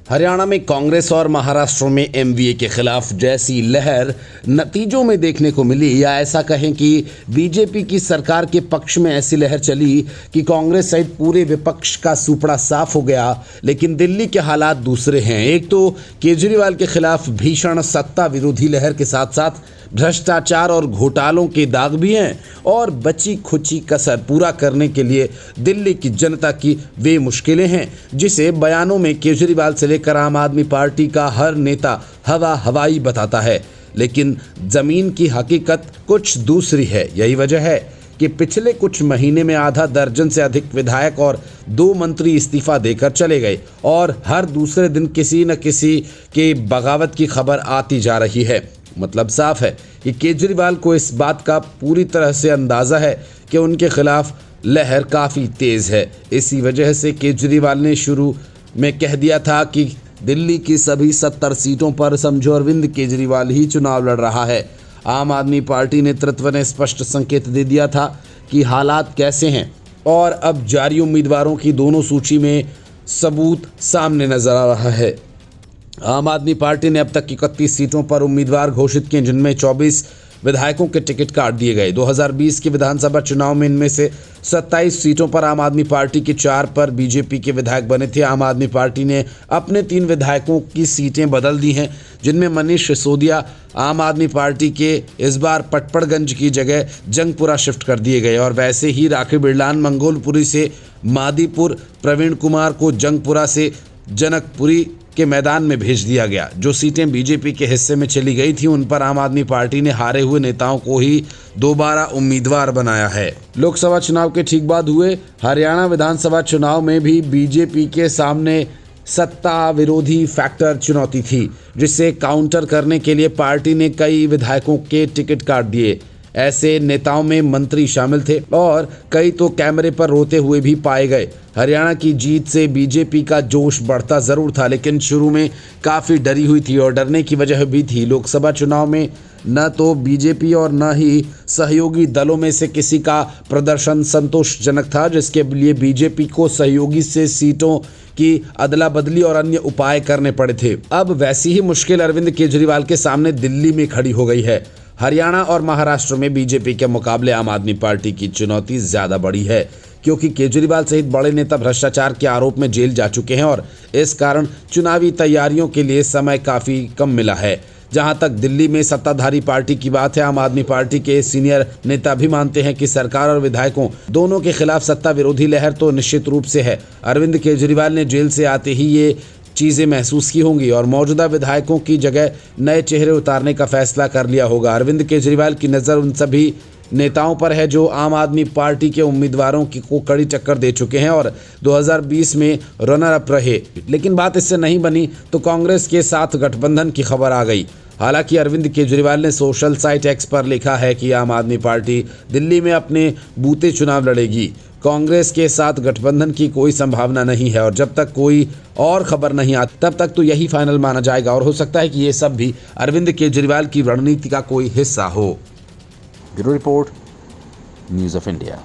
हरियाणा में कांग्रेस और महाराष्ट्र में एमवीए के खिलाफ जैसी लहर नतीजों में देखने को मिली, या ऐसा कहें कि बीजेपी की सरकार के पक्ष में ऐसी लहर चली कि कांग्रेस सहित पूरे विपक्ष का सुपड़ा साफ हो गया। लेकिन दिल्ली के हालात दूसरे हैं। एक तो केजरीवाल के खिलाफ भीषण सत्ता विरोधी लहर के साथ साथ भ्रष्टाचार और घोटालों के दाग भी हैं, और बची खुची कसर पूरा करने के लिए दिल्ली की जनता की वे मुश्किलें हैं जिसे बयानों में केजरीवाल से लेकर आम आदमी पार्टी का हर नेता हवाई बताता है। लेकिन जमीन की हकीकत कुछ दूसरी है। यही वजह है कि पिछले कुछ महीने में आधा दर्जन से अधिक विधायक और 2 मंत्री इस्तीफा देकर चले गए, और हर दूसरे दिन किसी न किसी के बगावत की खबर आती जा रही है। मतलब साफ है कि केजरीवाल को इस बात का पूरी तरह से अंदाज़ा है कि उनके खिलाफ लहर काफ़ी तेज़ है। इसी वजह से केजरीवाल ने शुरू में कह दिया था कि दिल्ली की सभी 70 सीटों पर समझो अरविंद केजरीवाल ही चुनाव लड़ रहा है। आम आदमी पार्टी नेतृत्व ने स्पष्ट संकेत दे दिया था कि हालात कैसे हैं, और अब जारी उम्मीदवारों की दोनों सूची में सबूत सामने नजर आ रहा है। आम आदमी पार्टी ने अब तक 31 सीटों पर उम्मीदवार घोषित किए, जिनमें 24 विधायकों के टिकट काट दिए गए। 2020 के विधानसभा चुनाव में इनमें से 27 सीटों पर आम आदमी पार्टी के 4 पर बीजेपी के विधायक बने थे। आम आदमी पार्टी ने अपने 3 विधायकों की सीटें बदल दी हैं, जिनमें मनीष सिसोदिया आम आदमी पार्टी के इस बार पटपड़गंज की जगह जंगपुरा शिफ्ट कर दिए गए, और वैसे ही राखी बिरलान मंगोलपुरी से मादीपुर, प्रवीण कुमार को जंगपुरा से जनकपुरी के मैदान में भेज दिया गया। जो सीटें बीजेपी के हिस्से में चली गई थी, उन पर आम आदमी पार्टी ने हारे हुए नेताओं को ही दोबारा उम्मीदवार बनाया है। लोकसभा चुनाव के ठीक बाद हुए हरियाणा विधानसभा चुनाव में भी बीजेपी के सामने सत्ता विरोधी फैक्टर चुनौती थी, जिसे काउंटर करने के लिए पार्टी ने कई विधायकों के टिकट काट दिए। ऐसे नेताओं में मंत्री शामिल थे, और कई तो कैमरे पर रोते हुए भी पाए गए। हरियाणा की जीत से बीजेपी का जोश बढ़ता ज़रूर था, लेकिन शुरू में काफ़ी डरी हुई थी, और डरने की वजह भी थी। लोकसभा चुनाव में न तो बीजेपी और न ही सहयोगी दलों में से किसी का प्रदर्शन संतोषजनक था, जिसके लिए बीजेपी को सहयोगी से सीटों की अदला बदली और अन्य उपाय करने पड़े थे। अब वैसी ही मुश्किल अरविंद केजरीवाल के सामने दिल्ली में खड़ी हो गई है। हरियाणा और महाराष्ट्र में बीजेपी के मुकाबले आम आदमी पार्टी की चुनौती ज़्यादा बड़ी है, क्योंकि केजरीवाल सहित बड़े नेता भ्रष्टाचार के आरोप में जेल जा चुके हैं, और इस कारण चुनावी तैयारियों के लिए समय काफ़ी कम मिला है। जहां तक दिल्ली में सत्ताधारी पार्टी की बात है, आम आदमी पार्टी के सीनियर नेता भी मानते हैं कि सरकार और विधायकों दोनों के खिलाफ सत्ता विरोधी लहर तो निश्चित रूप से है। अरविंद केजरीवाल ने जेल से आते ही ये चीज़ें महसूस की होंगी, और मौजूदा विधायकों की जगह नए चेहरे उतारने का फैसला कर लिया होगा। अरविंद केजरीवाल की नज़र उन सभी नेताओं पर है जो आम आदमी पार्टी के उम्मीदवारों को कड़ी टक्कर दे चुके हैं और 2020 में रनर अप रहे। लेकिन बात इससे नहीं बनी तो कांग्रेस के साथ गठबंधन की खबर आ गई। हालांकि अरविंद केजरीवाल ने सोशल साइट एक्स पर लिखा है कि आम आदमी पार्टी दिल्ली में अपने बूते चुनाव लड़ेगी। कांग्रेस के साथ गठबंधन की कोई संभावना नहीं है, और जब तक कोई और खबर नहीं आती तब तक तो यही फाइनल माना जाएगा, और हो सकता है कि ये सब भी अरविंद केजरीवाल की रणनीति का कोई हिस्सा हो। Bureau report, news of India.